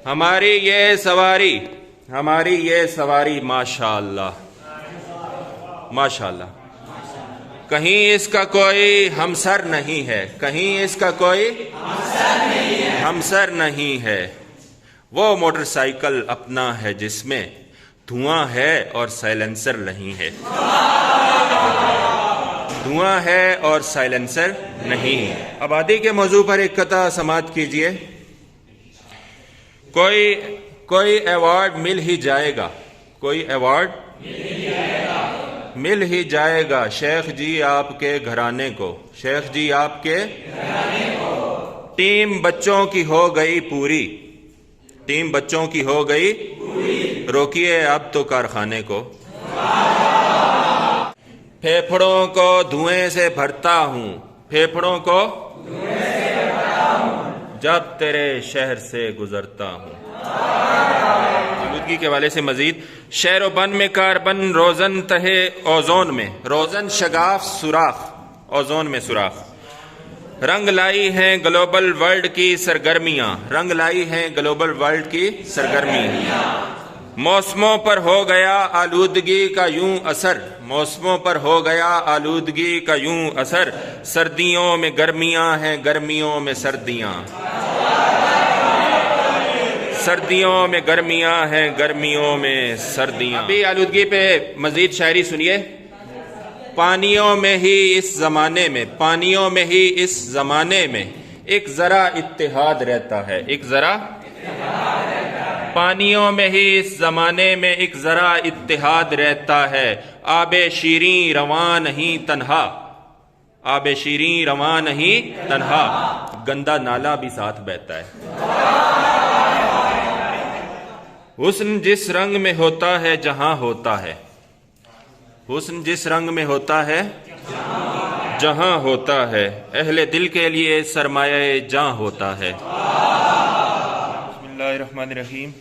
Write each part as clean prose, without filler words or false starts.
ہماری یہ سواری ماشاءاللہ ماشاءاللہ، کہیں اس کا کوئی ہمسر نہیں ہے، کہیں اس کا کوئی ہمسر نہیں ہے۔ وہ موٹر سائیکل اپنا ہے جس میں دھواں ہے اور سائلنسر نہیں ہے، دھواں ہے اور سائلنسر نہیں ہے۔ آبادی کے موضوع پر ایک قطعہ سماعت کیجئے۔ کوئی ایوارڈ مل ہی جائے گا، کوئی ایوارڈ مل ہی جائے گا شیخ جی آپ کے گھرانے کو، شیخ جی آپ کے ٹیم بچوں کی ہو گئی پوری، ٹیم بچوں کی ہو گئی روکیے اب تو کارخانے کو۔ پھیپھڑوں کو دھوئیں سے بھرتا ہوں، پھیپھڑوں کو جب تیرے شہر سے گزرتا ہوں۔ آلودگی کے حوالے سے مزید، شہر و بن میں کاربن روزن تہے اوزون میں، روزن شگاف سوراخ، اوزون میں سوراخ۔ رنگ لائی ہیں گلوبل ورلڈ کی سرگرمیاں، رنگ لائی ہیں گلوبل ورلڈ کی سرگرمیاں۔ موسموں پر ہو گیا آلودگی کا یوں اثر، موسموں پر ہو گیا آلودگی کا یوں اثر، سردیوں میں گرمیاں ہیں گرمیوں میں سردیاں، سردیوں میں گرمیاں ہیں گرمیوں میں سردیاں۔ ابھی آلودگی پہ مزید شاعری سنیے۔ پانیوں میں ہی اس زمانے میں، پانیوں میں ہی اس زمانے میں ایک ذرا اتحاد رہتا ہے، ایک ذرا پانیوں میں ہی اس زمانے میں ایک ذرا اتحاد رہتا ہے۔ آب شیریں رواں نہیں تنہا، آب شیریں رواں نہیں تنہا، گندا نالا بھی ساتھ بہتا ہے۔ حسن جس رنگ میں ہوتا ہے جہاں ہوتا ہے، حسن جس رنگ میں ہوتا ہے جہاں ہوتا ہے، اہل دل کے لیے سرمایہ جاں ہوتا ہے۔ بسم اللہ الرحمن الرحیم۔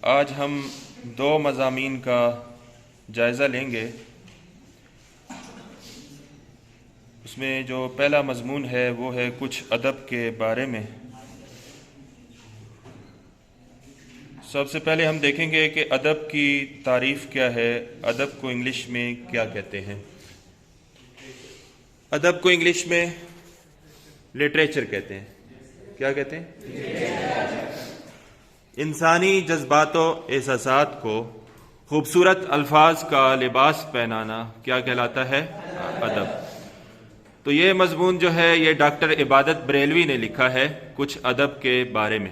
آج ہم دو مضامین کا جائزہ لیں گے۔ اس میں جو پہلا مضمون ہے وہ ہے کچھ ادب کے بارے میں۔ سب سے پہلے ہم دیکھیں گے کہ ادب کی تعریف کیا ہے، ادب کو انگلش میں کیا کہتے ہیں۔ ادب کو انگلش میں لٹریچر کہتے ہیں۔ کیا کہتے ہیں؟ انسانی جذبات و احساسات کو خوبصورت الفاظ کا لباس پہنانا کیا کہلاتا ہے؟ ادب۔ تو یہ مضمون جو ہے یہ ڈاکٹر عبادت بریلوی نے لکھا ہے کچھ ادب کے بارے میں۔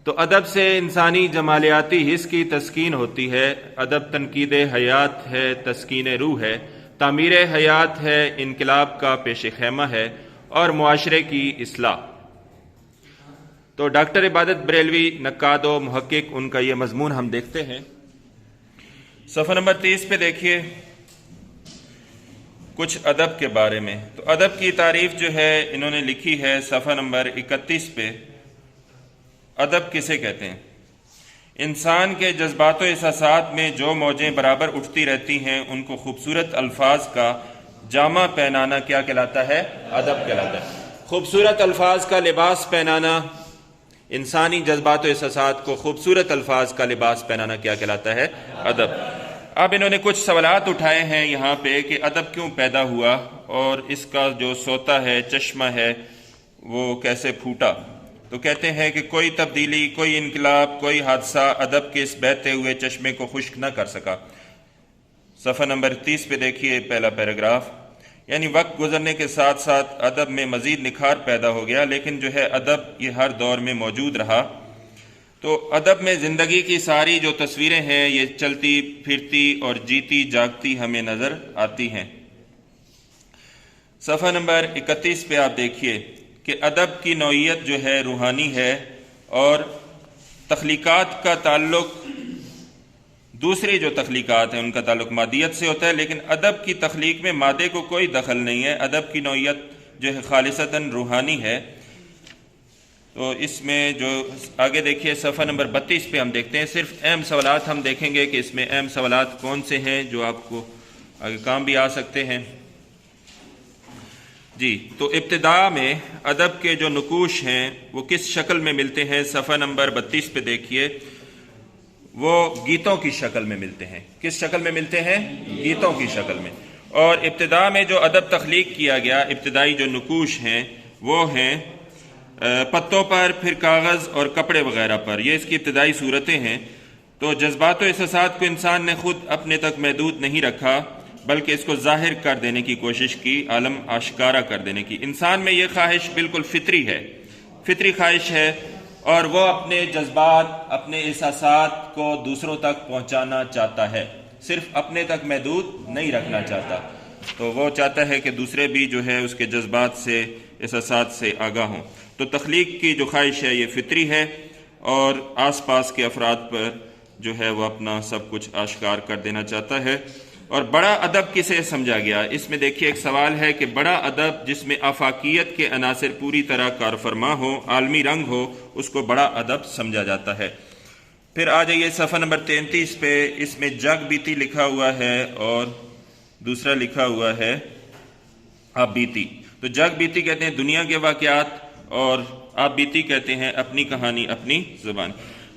تو ادب سے انسانی جمالیاتی حس کی تسکین ہوتی ہے، ادب تنقید حیات ہے، تسکین روح ہے، تعمیر حیات ہے، انقلاب کا پیش خیمہ ہے اور معاشرے کی اصلاح۔ تو ڈاکٹر عبادت بریلوی نقاد و محقق، ان کا یہ مضمون ہم دیکھتے ہیں۔ صفحہ نمبر 30 پہ دیکھیے، کچھ ادب کے بارے میں۔ تو ادب کی تعریف جو ہے انہوں نے لکھی ہے صفحہ نمبر 31 پہ۔ ادب کسے کہتے ہیں؟ انسان کے جذبات و احساسات میں جو موجیں برابر اٹھتی رہتی ہیں ان کو خوبصورت الفاظ کا جامہ پہنانا کیا کہلاتا ہے؟ ادب کہلاتا ہے۔ خوبصورت الفاظ کا لباس پہنانا، انسانی جذبات و احساسات کو خوبصورت الفاظ کا لباس پہنانا کیا کہلاتا ہے؟ ادب۔ اب انہوں نے کچھ سوالات اٹھائے ہیں یہاں پہ کہ ادب کیوں پیدا ہوا اور اس کا جو سوتا ہے، چشمہ ہے، وہ کیسے پھوٹا۔ تو کہتے ہیں کہ کوئی تبدیلی، کوئی انقلاب، کوئی حادثہ ادب کے اس بہتے ہوئے چشمے کو خشک نہ کر سکا۔ صفحہ نمبر 30 پہ دیکھیے پہلا پیراگراف۔ یعنی وقت گزرنے کے ساتھ ساتھ ادب میں مزید نکھار پیدا ہو گیا، لیکن جو ہے ادب یہ ہر دور میں موجود رہا۔ تو ادب میں زندگی کی ساری جو تصویریں ہیں یہ چلتی پھرتی اور جیتی جاگتی ہمیں نظر آتی ہیں۔ صفحہ نمبر 31 پہ آپ دیکھیے کہ ادب کی نوعیت جو ہے روحانی ہے اور تخلیقات کا تعلق، دوسری جو تخلیقات ہیں ان کا تعلق مادیت سے ہوتا ہے، لیکن ادب کی تخلیق میں مادے کو کوئی دخل نہیں ہے۔ ادب کی نوعیت جو ہے خالصتاً روحانی ہے۔ تو اس میں جو آگے دیکھیے صفحہ نمبر 32 پہ ہم دیکھتے ہیں، صرف اہم سوالات ہم دیکھیں گے کہ اس میں اہم سوالات کون سے ہیں جو آپ کو آگے کام بھی آ سکتے ہیں۔ جی، تو ابتدا میں ادب کے جو نقوش ہیں وہ کس شکل میں ملتے ہیں؟ صفحہ نمبر 32 پہ دیکھیے، وہ گیتوں کی شکل میں ملتے ہیں۔ کس شکل میں ملتے ہیں؟ گیتوں کی شکل میں۔ اور ابتدا میں جو ادب تخلیق کیا گیا، ابتدائی جو نقوش ہیں وہ ہیں پتوں پر، پھر کاغذ اور کپڑے وغیرہ پر، یہ اس کی ابتدائی صورتیں ہیں۔ تو جذبات و احساسات کو انسان نے خود اپنے تک محدود نہیں رکھا، بلکہ اس کو ظاہر کر دینے کی کوشش کی، عالم آشکارا کر دینے کی۔ انسان میں یہ خواہش بالکل فطری ہے، فطری خواہش ہے، اور وہ اپنے جذبات، اپنے احساسات کو دوسروں تک پہنچانا چاہتا ہے، صرف اپنے تک محدود نہیں رکھنا چاہتا۔ تو وہ چاہتا ہے کہ دوسرے بھی جو ہے اس کے جذبات سے، احساسات سے آگاہ ہوں۔ تو تخلیق کی جو خواہش ہے یہ فطری ہے، اور آس پاس کے افراد پر جو ہے وہ اپنا سب کچھ آشکار کر دینا چاہتا ہے۔ اور بڑا ادب کسے سمجھا گیا؟ اس میں دیکھیے ایک سوال ہے کہ بڑا ادب جس میں آفاقیت کے عناصر پوری طرح کارفرما ہو، عالمی رنگ ہو، اس کو بڑا ادب سمجھا جاتا ہے۔ پھر آ جائیے صفحہ نمبر 33 پہ، اس میں جگ بیتی لکھا ہوا ہے اور دوسرا لکھا ہوا ہے آپ بیتی۔ تو جگ بیتی کہتے ہیں دنیا کے واقعات، اور آپ بیتی کہتے ہیں اپنی کہانی، اپنی زبان۔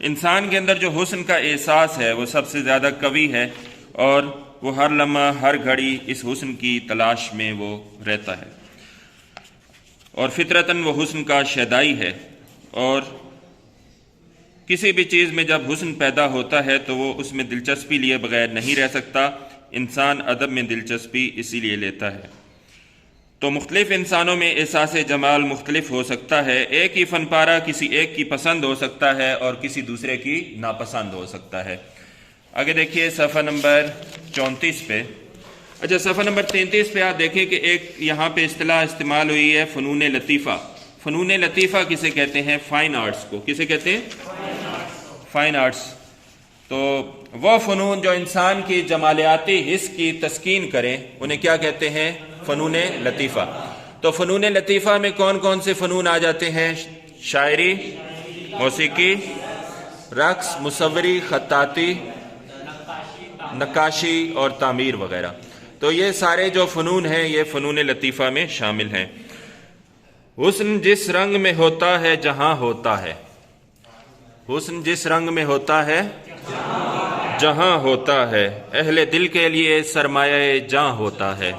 انسان کے اندر جو حسن کا احساس ہے وہ سب سے زیادہ قوی ہے، اور وہ ہر لمحہ، ہر گھڑی اس حسن کی تلاش میں وہ رہتا ہے، اور فطرتاً وہ حسن کا شیدائی ہے۔ اور کسی بھی چیز میں جب حسن پیدا ہوتا ہے تو وہ اس میں دلچسپی لیے بغیر نہیں رہ سکتا۔ انسان ادب میں دلچسپی اسی لیے لیتا ہے۔ تو مختلف انسانوں میں احساس جمال مختلف ہو سکتا ہے۔ ایک ہی فن پارہ کسی ایک کی پسند ہو سکتا ہے اور کسی دوسرے کی ناپسند ہو سکتا ہے۔ آگے دیکھیے صفحہ نمبر 34 پہ، اچھا صفحہ نمبر 33 پہ آپ دیکھیں کہ ایک یہاں پہ اصطلاح استعمال ہوئی ہے، فنون لطیفہ۔ فنون لطیفہ کسے کہتے ہیں؟ فائن آرٹس کو۔ کسے کہتے ہیں؟ Fine arts. تو وہ فنون جو انسان کی جمالیاتی حس کی تسکین کریں انہیں کیا کہتے ہیں؟ فنون لطیفہ۔ تو فنون لطیفہ میں کون کون سے فنون آ جاتے ہیں؟ شاعری، موسیقی، رقص، مصوری، خطاطی، نقاشی اور تعمیر وغیرہ۔ تو یہ سارے جو فنون ہیں یہ فنون لطیفہ میں شامل ہیں۔ حسن جس رنگ میں ہوتا ہے جہاں ہوتا ہے، حسن جس رنگ میں ہوتا ہے جہاں ہوتا ہے، اہل دل کے لیے سرمایہ جاں ہوتا ہے۔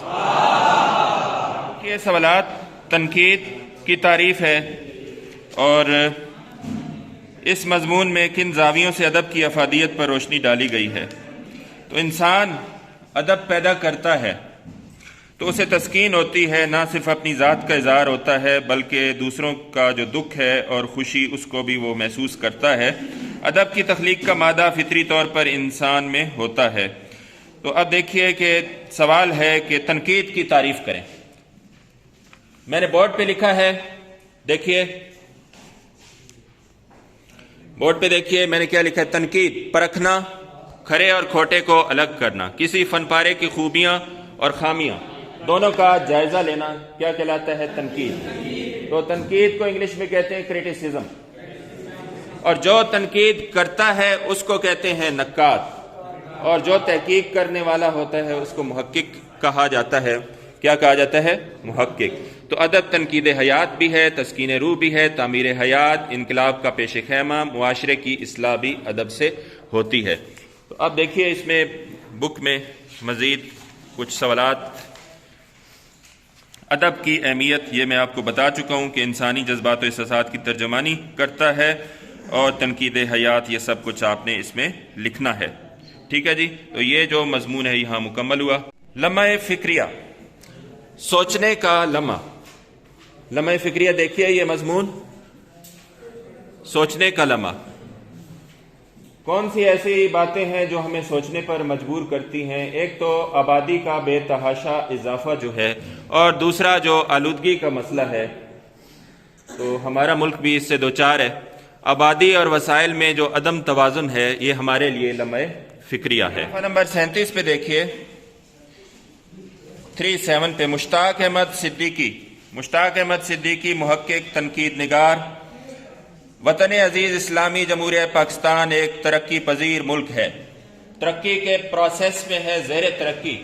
یہ سوالات تنقید کی تعریف ہے، اور اس مضمون میں کن زاویوں سے ادب کی افادیت پر روشنی ڈالی گئی ہے۔ تو انسان ادب پیدا کرتا ہے تو اسے تسکین ہوتی ہے، نہ صرف اپنی ذات کا اظہار ہوتا ہے بلکہ دوسروں کا جو دکھ ہے اور خوشی اس کو بھی وہ محسوس کرتا ہے۔ ادب کی تخلیق کا مادہ فطری طور پر انسان میں ہوتا ہے۔ تو اب دیکھیے کہ سوال ہے کہ تنقید کی تعریف کریں۔ میں نے بورڈ پہ لکھا ہے، دیکھیے بورڈ پہ دیکھیے میں نے کیا لکھا ہے؟ تنقید، پرکھنا، کھرے اور کھوٹے کو الگ کرنا، کسی فن پارے کی خوبیاں اور خامیاں دونوں کا جائزہ لینا کیا کہلاتا ہے؟ تنقید۔ تو تنقید کو انگلش میں کہتے ہیں کریٹیسزم، اور جو تنقید کرتا ہے اس کو کہتے ہیں نقاد، اور جو تحقیق کرنے والا ہوتا ہے اس کو محقق کہا جاتا ہے۔ کیا کہا جاتا ہے؟ محقق۔ تو ادب تنقید حیات بھی ہے، تسکین روح بھی ہے، تعمیر حیات، انقلاب کا پیش خیمہ، معاشرے کی اصلاح بھی ادب سے ہوتی ہے۔ تو اب دیکھیے اس میں بک میں مزید کچھ سوالات۔ ادب کی اہمیت یہ میں آپ کو بتا چکا ہوں کہ انسانی جذبات و احساسات کی ترجمانی کرتا ہے، اور تنقید حیات، یہ سب کچھ آپ نے اس میں لکھنا ہے۔ ٹھیک ہے جی، تو یہ جو مضمون ہے یہاں مکمل ہوا۔ لمحہ فکریہ، سوچنے کا لمحہ۔ لمحہ فکریہ دیکھیے یہ مضمون، سوچنے کا لمحہ۔ کون سی ایسی باتیں ہیں جو ہمیں سوچنے پر مجبور کرتی ہیں؟ ایک تو آبادی کا بے تحاشا اضافہ جو ہے، اور دوسرا جو آلودگی کا مسئلہ ہے۔ تو ہمارا ملک بھی اس سے دوچار ہے۔ آبادی اور وسائل میں جو عدم توازن ہے یہ ہمارے لیے لمحہ فکریہ ہے۔ صفحہ نمبر 37 پہ دیکھیے، 37 پہ مشتاق احمد صدیقی۔ مشتاق احمد صدیقی محقق، تنقید نگار۔ وطن عزیز اسلامی جمہوریہ پاکستان ایک ترقی پذیر ملک ہے، ترقی کے پروسیس میں ہے، زیر ترقی،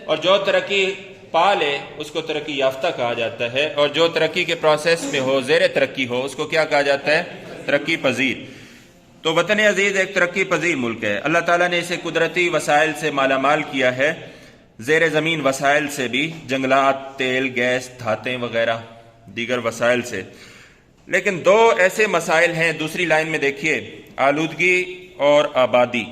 اور جو ترقی پا لے اس کو ترقی یافتہ کہا جاتا ہے، اور جو ترقی کے پروسیس میں ہو، زیر ترقی ہو، اس کو کیا کہا جاتا ہے؟ ترقی پذیر۔ تو وطن عزیز ایک ترقی پذیر ملک ہے۔ اللہ تعالیٰ نے اسے قدرتی وسائل سے مالا مال کیا ہے، زیر زمین وسائل سے بھی، جنگلات، تیل، گیس، دھاتیں وغیرہ دیگر وسائل سے۔ لیکن دو ایسے مسائل ہیں، دوسری لائن میں دیکھیے، آلودگی اور آبادی۔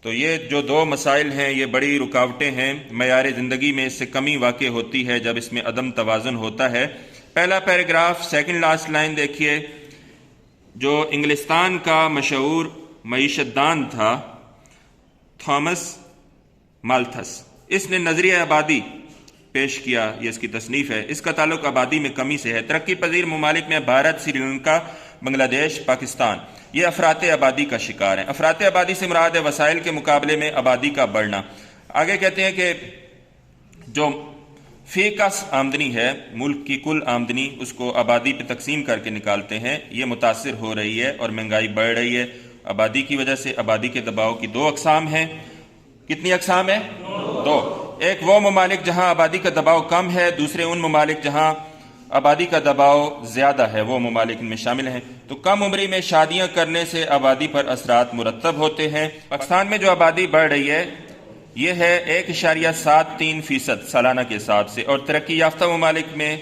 تو یہ جو دو مسائل ہیں یہ بڑی رکاوٹیں ہیں، معیار زندگی میں اس سے کمی واقع ہوتی ہے جب اس میں عدم توازن ہوتا ہے۔ پہلا پیراگراف، سیکنڈ لاسٹ لائن دیکھیے، جو انگلستان کا مشہور معیشت دان تھا تھامس مالتھس، اس نے نظریہ آبادی پیش کیا، یہ اس کی تصنیف ہے۔ اس کا تعلق آبادی میں کمی سے ہے۔ ترقی پذیر ممالک میں بھارت، سری لنکا، بنگلہ دیش، پاکستان یہ افراط آبادی کا شکار ہیں۔ افراط آبادی سے مراد ہے وسائل کے مقابلے میں آبادی کا بڑھنا۔ آگے کہتے ہیں کہ جو فی کس آمدنی ہے، ملک کی کل آمدنی، اس کو آبادی پہ تقسیم کر کے نکالتے ہیں، یہ متاثر ہو رہی ہے اور مہنگائی بڑھ رہی ہے آبادی کی وجہ سے۔ آبادی کے دباؤ کی دو اقسام ہیں۔ کتنی اقسام ہیں؟ دو۔ ایک وہ ممالک جہاں آبادی کا دباؤ کم ہے، دوسرے ان ممالک جہاں آبادی کا دباؤ زیادہ ہے، وہ ممالک ان میں شامل ہیں۔ تو کم عمری میں شادیاں کرنے سے آبادی پر اثرات مرتب ہوتے ہیں۔ پاکستان میں جو آبادی بڑھ رہی ہے یہ ہے 1.73% سالانہ کے حساب سے، اور ترقی یافتہ ممالک میں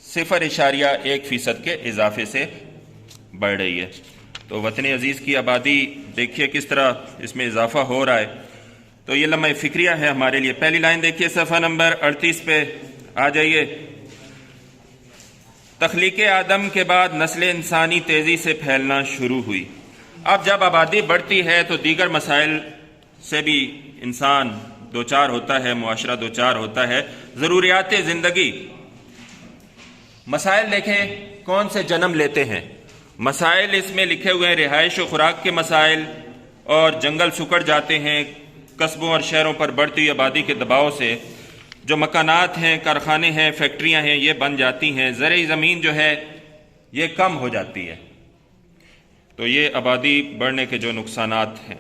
0.1% کے اضافے سے بڑھ رہی ہے۔ تو وطن عزیز کی آبادی دیکھیے کس طرح اس میں اضافہ ہو رہا ہے۔ تو یہ لمحہ فکریہ ہے ہمارے لیے۔ پہلی لائن دیکھیے، صفحہ نمبر 38 پہ آ جائیے۔ تخلیق آدم کے بعد نسل انسانی تیزی سے پھیلنا شروع ہوئی۔ اب جب آبادی بڑھتی ہے تو دیگر مسائل سے بھی انسان دوچار ہوتا ہے، معاشرہ دوچار ہوتا ہے۔ ضروریات زندگی، مسائل دیکھیں کون سے جنم لیتے ہیں۔ مسائل اس میں لکھے ہوئے ہیں، رہائش و خوراک کے مسائل، اور جنگل سکڑ جاتے ہیں قصبوں اور شہروں پر بڑھتی ہوئی آبادی کے دباؤ سے۔ جو مکانات ہیں، کارخانے ہیں، فیکٹریاں ہیں، یہ بن جاتی ہیں۔ زرعی زمین جو ہے یہ کم ہو جاتی ہے۔ تو یہ آبادی بڑھنے کے جو نقصانات ہیں۔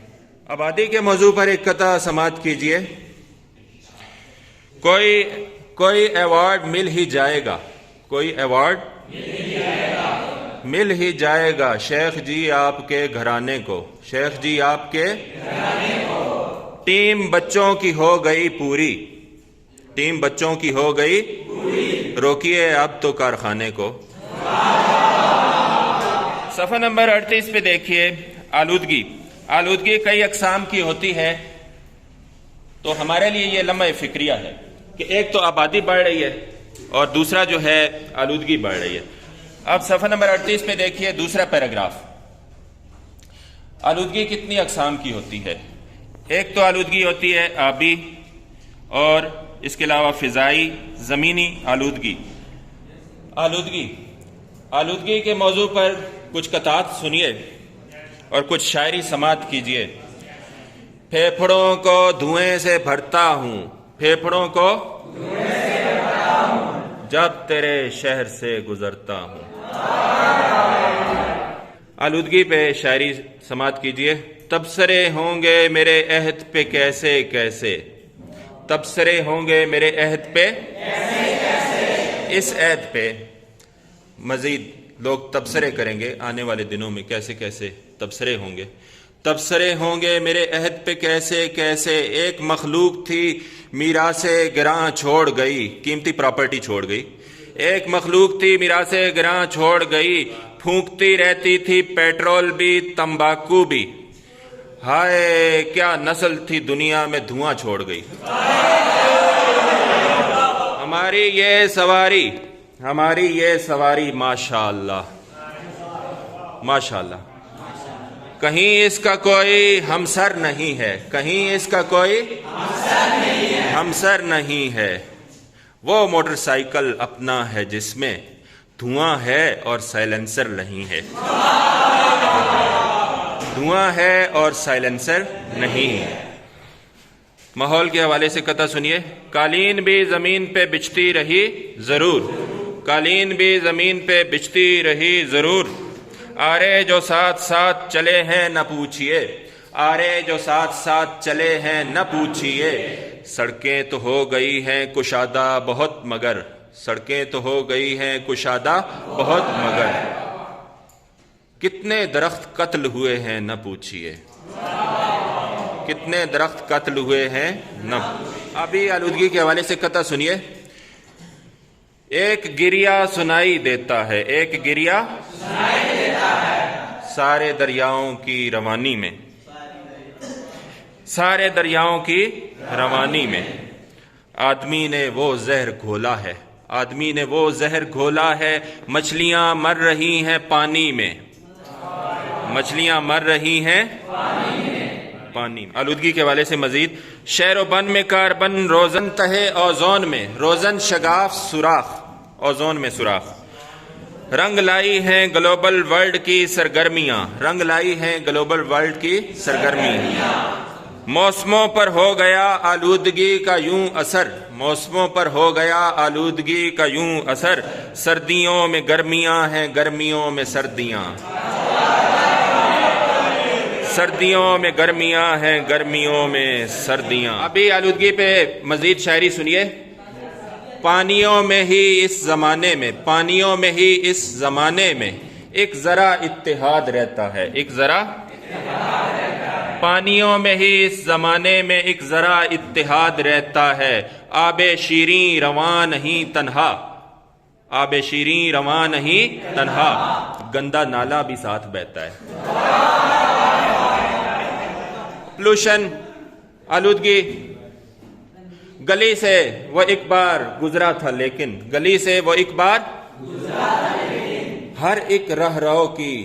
آبادی کے موضوع پر ایک قطعہ سماعت کیجئے۔ کوئی ایوارڈ مل ہی جائے گا، کوئی ایوارڈ مل ہی جائے گا شیخ جی آپ کے گھرانے کو، شیخ جی آپ کے ٹیم بچوں کی ہو گئی پوری، ٹیم بچوں کی ہو گئی روکیے اب تو کارخانے کو۔ صفحہ نمبر 38 پہ دیکھیے، آلودگی۔ آلودگی کئی اقسام کی ہوتی ہے، تو ہمارے لیے یہ لمحہ فکریہ ہے کہ ایک تو آبادی بڑھ رہی ہے اور دوسرا جو ہے آلودگی بڑھ رہی ہے۔ اب صفحہ نمبر 38 پہ دیکھیے دوسرا پیراگراف۔ آلودگی کتنی اقسام کی ہوتی ہے؟ ایک تو آلودگی ہوتی ہے آبی، اور اس کے علاوہ فضائی، زمینی آلودگی۔ آلودگی کے موضوع پر کچھ قطعات سنیے اور کچھ شاعری سماعت کیجیے۔ پھیپھڑوں کو دھوئیں سے بھرتا ہوں، پھیپھڑوں کو جب تیرے شہر سے گزرتا ہوں۔ آلودگی پہ شاعری سماعت کیجیے۔ تبصرے ہوں گے میرے عہد پہ کیسے کیسے، تبصرے ہوں گے میرے عہد پہ اس عہد پہ مزید لوگ تبصرے کریں گے آنے والے دنوں میں، کیسے کیسے تبصرے ہوں گے۔ تبصرے ہوں گے میرے عہد پہ کیسے کیسے، ایک مخلوق تھی میراث گراں چھوڑ گئی، قیمتی پراپرٹی چھوڑ گئی۔ ایک مخلوق تھی میراث گراں چھوڑ گئی، پھونکتی رہتی تھی پیٹرول بھی تمباکو بھی، ہائے کیا نسل تھی دنیا میں دھواں چھوڑ گئی۔ ہماری یہ سواری ماشاءاللہ ماشاءاللہ، کہیں اس کا کوئی ہمسر نہیں ہے، کہیں اس کا کوئی ہمسر نہیں ہے۔ وہ موٹر سائیکل اپنا ہے جس میں دھواں ہے اور سائلنسر نہیں ہے، دھواں ہے اور سائلنسر نہیں ہے۔ ماحول کے حوالے سے قطعہ سنیے۔ قالین بھی زمین پہ بچھتی رہی ضرور، قالین بھی زمین پہ بچھتی رہی ضرور، آرے جو ساتھ ساتھ چلے ہیں نہ پوچھئے، آرے جو ساتھ ساتھ چلے ہیں نہ پوچھئے، سڑکیں تو ہو گئی ہیں کشادہ بہت مگر، سڑکیں تو ہو گئی ہیں کشادہ بہت مگر، کتنے درخت قتل ہوئے ہیں نہ پوچھئے، کتنے درخت قتل ہوئے ہیں نہ۔ ابھی آلودگی کے حوالے سے قطعہ سنیے، ایک گریا سنائی دیتا ہے، ایک گریا سنائی دیتا ہے سارے دریاؤں کی روانی میں، سارے دریاؤں کی روانی میں، آدمی نے وہ زہر گھولا ہے، آدمی نے وہ زہر گھولا ہے، مچھلیاں مر رہی ہیں پانی میں، مچھلیاں مر رہی ہیں پانی میں۔ آلودگی کے حوالے سے مزید، شہر و بن میں کاربن روزن تہے اوزون میں، روزن شگاف سوراخ، اوزون میں سوراخ، رنگ لائی ہیں گلوبل ورلڈ کی سرگرمیاں، رنگ لائی ہیں گلوبل ورلڈ کی سرگرمیاں، موسموں پر ہو گیا آلودگی کا یوں اثر، موسموں پر ہو گیا آلودگی کا یوں اثر، سردیوں میں گرمیاں ہیں گرمیوں میں سردیاں، سردیوں میں گرمیاں ہیں گرمیوں میں سردیاں۔ ابھی آلودگی پہ مزید شاعری سنیے، پانیوں میں ہی اس زمانے میں، پانیوں میں ہی اس زمانے میں ایک ذرا اتحاد رہتا ہے، ایک ذرا، پانیوں میں ہی اس زمانے میں ایک ذرا اتحاد رہتا ہے، آب شیریں رواں نہیں تنہا، آب شیریں رواں نہیں تنہا، گندا نالا بھی ساتھ بہتا ہے۔ پولوشن، آلودگی، گلی سے وہ ایک بار گزرا تھا لیکن، گلی سے وہ ایک بار گزرا تھا لیکن، ہر ایک رہرو کی،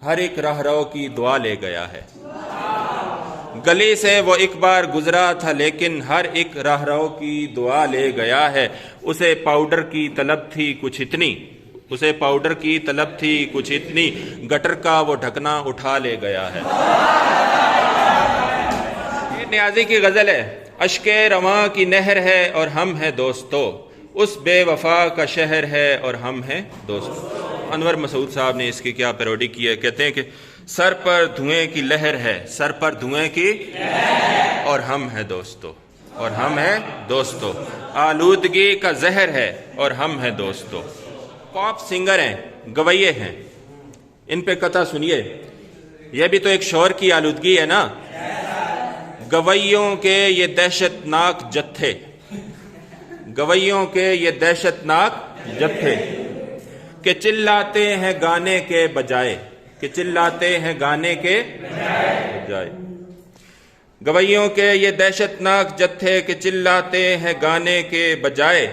ہر ایک رہرو کی دعا لے گیا ہے، گلی سے وہ ایک بار گزرا تھا لیکن ہر ایک رہرو کی دعا لے گیا ہے، اسے پاؤڈر کی طلب تھی کچھ اتنی، اسے پاؤڈر کی طلب تھی کچھ اتنی، گٹر کا وہ ڈھکنا اٹھا لے گیا ہے۔ یہ نیازی کی غزل ہے، اشک رواں کی نہر ہے اور ہم ہیں دوستو، اس بے وفا کا شہر ہے اور ہم ہیں دوستو۔ انور مسعود صاحب نے اس کی کیا پیروڈی کی ہے، کہتے ہیں کہ سر پر دھوئیں کی لہر ہے، سر پر دھوئیں کی اور ہم ہیں دوستو، اور ہم ہیں دوستو، آلودگی کا زہر ہے اور ہم ہیں دوستو۔ پاپ سنگر ہیں، گویے ہیں، ان پہ قطعہ سنیے، یہ بھی تو ایک شور کی آلودگی ہے نا، گویوں کے یہ دہشت ناک جتھے، گویوں کے یہ دہشت ناک جتھے، کہ چلاتے ہیں گانے کے بجائے، کہ چلاتے ہیں گانے کے بجائے، گویوں کے یہ دہشت ناک جتھے کہ چلاتے ہیں گانے کے بجائے،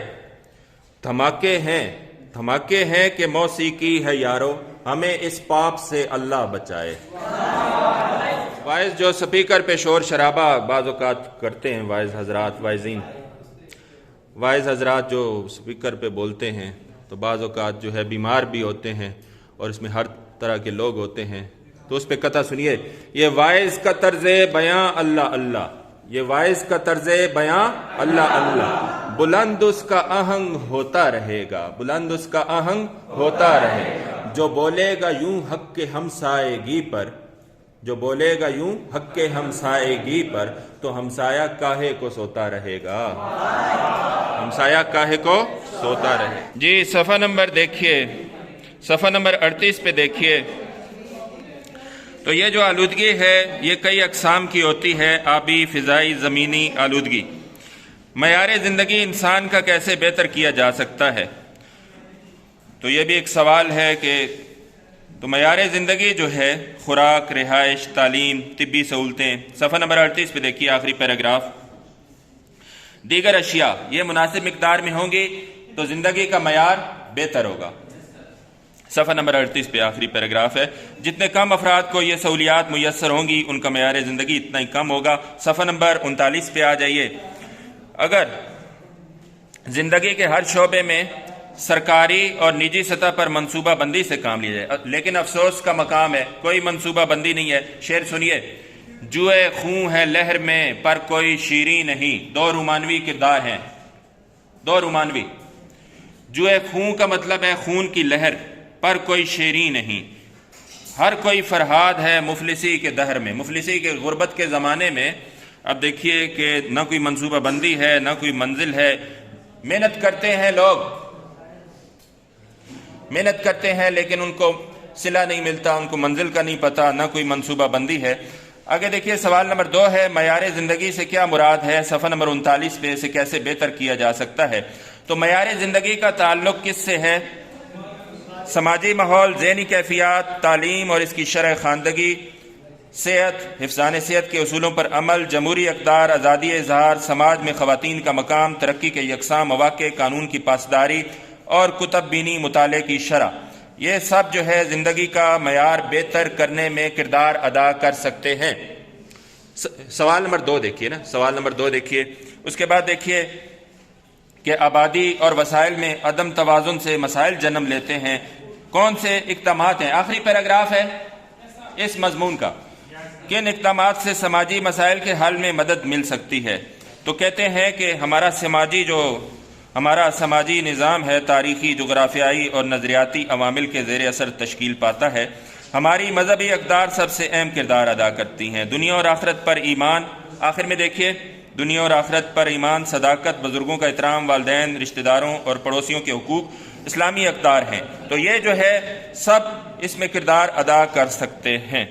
دھماکے ہیں کہ موسیقی ہے یارو، ہمیں اس پاپ سے اللہ بچائے۔ وائز جو سپیکر پہ شور شرابہ بعض اوقات کرتے ہیں، وائز حضرات، وائزین، وائز حضرات جو سپیکر پہ بولتے ہیں تو بعض اوقات جو ہے بیمار بھی ہوتے ہیں اور اس میں ہر طرح کے لوگ ہوتے ہیں، تو اس پہ قطعہ سنیے، یہ وائز کا طرز بیاں اللہ اللہ، یہ وائز کا طرز بیاں اللہ اللہ، بلند اس کا آہنگ ہوتا رہے گا، بلند اس کا آہنگ ہوتا رہے گا، جو بولے گا یوں حق کے ہمسائیگی پر، جو بولے گا یوں حق کے ہمسائیگی پر، تو ہمسایہ کاہے کو سوتا رہے گا، ہمسایہ کاہے کو سوتا رہے۔ جی صفحہ نمبر دیکھیے، صفحہ نمبر 38 پہ دیکھیے، تو یہ جو آلودگی ہے یہ کئی اقسام کی ہوتی ہے، آبی، فضائی، زمینی آلودگی۔ معیار زندگی انسان کا کیسے بہتر کیا جا سکتا ہے، تو یہ بھی ایک سوال ہے کہ تو معیار زندگی جو ہے، خوراک، رہائش، تعلیم، طبی سہولتیں، صفحہ نمبر 38 پہ دیکھیے آخری پیراگراف، دیگر اشیاء یہ مناسب مقدار میں ہوں گی تو زندگی کا معیار بہتر ہوگا۔ صفحہ نمبر 38 پہ آخری پیراگراف ہے، جتنے کم افراد کو یہ سہولیات میسر ہوں گی ان کا معیار زندگی اتنا ہی کم ہوگا۔ صفحہ نمبر 39 پہ آ جائیے، اگر زندگی کے ہر شعبے میں سرکاری اور نجی سطح پر منصوبہ بندی سے کام لیا جائے، لیکن افسوس کا مقام ہے کوئی منصوبہ بندی نہیں ہے۔ شعر سنیے، جوئے خون ہے لہر میں پر کوئی شیریں نہیں، دو رومانوی کردار ہیں، دو رومانوی، جوئے خون کا مطلب ہے خون کی لہر، پر کوئی شیریں نہیں، ہر کوئی فرہاد ہے مفلسی کے دہر میں، مفلسی کے غربت کے زمانے میں اب دیکھیے کہ نہ کوئی منصوبہ بندی ہے، نہ کوئی منزل ہے. محنت کرتے ہیں لوگ، محنت کرتے ہیں لیکن ان کو صلہ نہیں ملتا، ان کو منزل کا نہیں پتہ، نہ کوئی منصوبہ بندی ہے. آگے دیکھیے سوال نمبر 2 ہے معیار زندگی سے کیا مراد ہے؟ صفحہ نمبر 39 پہ اسے کیسے بہتر کیا جا سکتا ہے؟ تو معیار زندگی کا تعلق کس سے ہے؟ سماجی ماحول، ذہنی کیفیات، تعلیم اور اس کی شرح خواندگی، صحت، حفظان صحت کے اصولوں پر عمل، جمہوری اقدار، آزادی اظہار، سماج میں خواتین کا مقام، ترقی کے یکساں مواقع، قانون کی پاسداری اور کتب بینی مطالعے کی شرح. یہ سب جو ہے زندگی کا معیار بہتر کرنے میں کردار ادا کر سکتے ہیں. سوال نمبر 2 دیکھیے نا، سوال نمبر 2 دیکھیے. اس کے بعد دیکھیے کہ آبادی اور وسائل میں عدم توازن سے مسائل جنم لیتے ہیں. کون سے اقدامات ہیں؟ آخری پیراگراف ہے اس مضمون کا. کن اقدامات سے سماجی مسائل کے حل میں مدد مل سکتی ہے؟ تو کہتے ہیں کہ ہمارا سماجی نظام ہے تاریخی، جغرافیائی اور نظریاتی عوامل کے زیر اثر تشکیل پاتا ہے. ہماری مذہبی اقدار سب سے اہم کردار ادا کرتی ہیں. دنیا اور آخرت پر ایمان، آخر میں دیکھیے دنیا اور آخرت پر ایمان، صداقت، بزرگوں کا احترام، والدین، رشتہ داروں اور پڑوسیوں کے حقوق اسلامی اقدار ہیں. تو یہ جو ہے سب اس میں کردار ادا کر سکتے ہیں.